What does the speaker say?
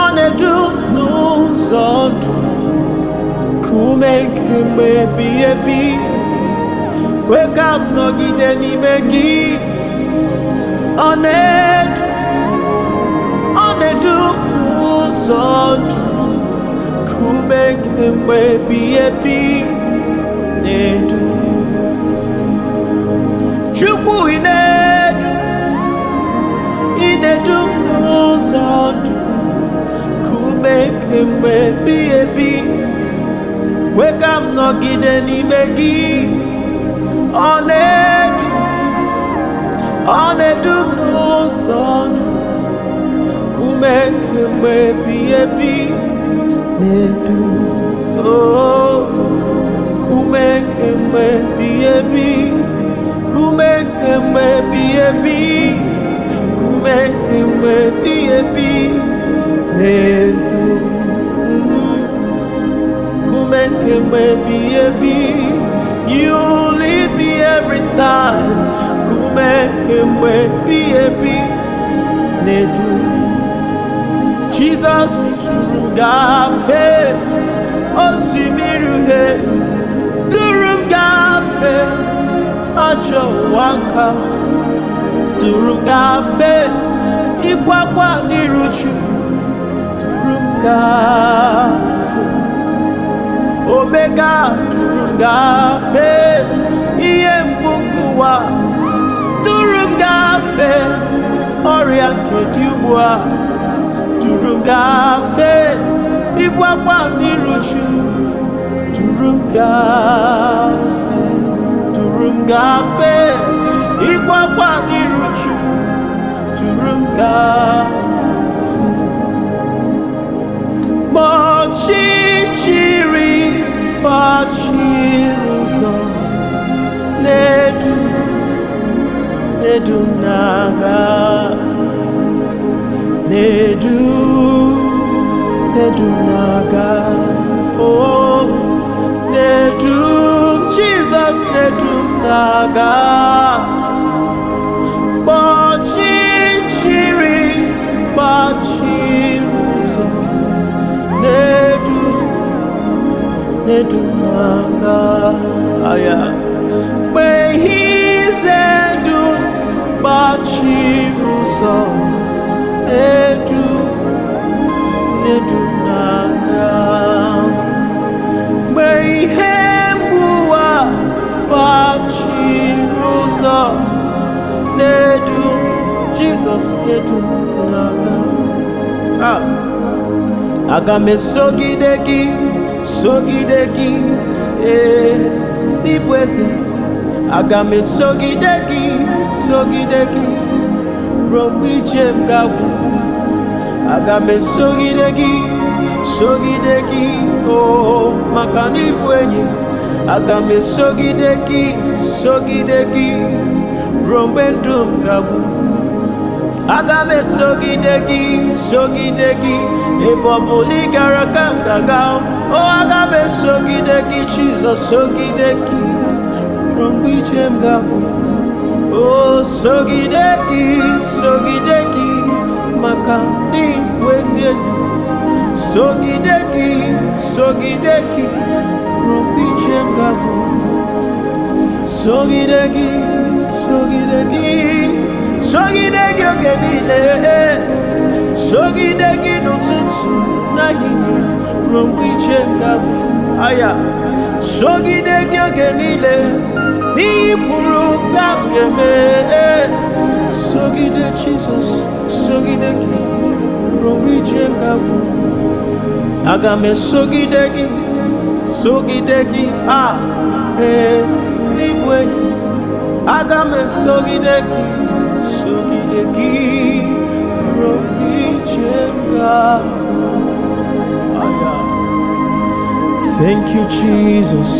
Onedu n'ụzọ ndụ kume kemgbe ebighị ebi, kwe ka m nọgide n'ime gị. Onedu n'ụzọ ndụ kume kemgbe ebighị ebi, na-edu Chukwu ị na-edu n'ụzọ ndụ kume kemgbe ebighị ebi, kwe ka m nọgide n'ime gị. Ọ na-edu n'ụzọ ndụ kume kemgbe ebighị ebi, na-edu kume kemgbe ebighị ebi, kume kemgbe ebighị ebi, kume kemgbe ebighị ebi, na-edu kume kemgbe ebighị ebi. You lead me every time, kume kemgbe ebighị ebi, na-edu Jesus tụrụ m gafee osimiri uhie, duru m gafee ajọ ụwa nka, duru m gafee ịkwakwa n'iruju, duru m gafee Omega, duru m gafee ihe mgbu nke ụwa, duru m gafee ọrịa nke dị ugbu a, duru m gafee ịkwakwa n'iruju, duru m gafee, duru m gafee ịkwakwa n'iruju, duru m gafee. Ma ọchịchịrị gbachiri ụzọ, na-edu m na-aga, na-edu m na-aga, na-edu m Jizọs, na-edu m na-aga. Ọchịchịrị gbachiri ụzọ, na-edu m na-aga. Mgbe ihe ize ndụ gbachiri ụzọ, na-edu m na-aga. Mgbe ihe mgbu ụwa gbachiri ụzọ, na-edu Jizọs, na-edu m na-aga. Aga m esogide gị, sogide gị, n'ịbụ eze. Aga m esogide gị, sogide gị, ruo mgbe ije m ga-agwụ. Aga m esogide gị, sogide gị, maka na ịbụ enyi m. Aga m esogide gị, sogide gị, ruo mgbe ndụ m ga-agwụ. Aga m esogide gị, sogide gị, ebe ọ bụla ị gara ka m ga-aga. Aga m esogide gị Jizọs, sogide gị, ruo mgbe ije m ga-agwụ. Sogide gị, sogide gị, maka na ịbụ ezi enyi. Sogide gị, sogide gị, ruo mgbe ije m ga-agwụ. Sogide gị, sogide gị, sogide gị oge niile, sogide gị n'ụtụtụ na ehihie, ruo mgbe ije m ga-agwụ. Sogide gị oge niile, n'ihi kwuru ka m ga-eme. Sogide Jizọs, sogide gị, ruo mgbe ije m ga-agwụ. Aga m esogide gị, sogide gị, n'ịbụ enyi. Aga m esogide gị, sogide gị, ruo mgbe ije m ga-agwụ. Thank you, Jesus.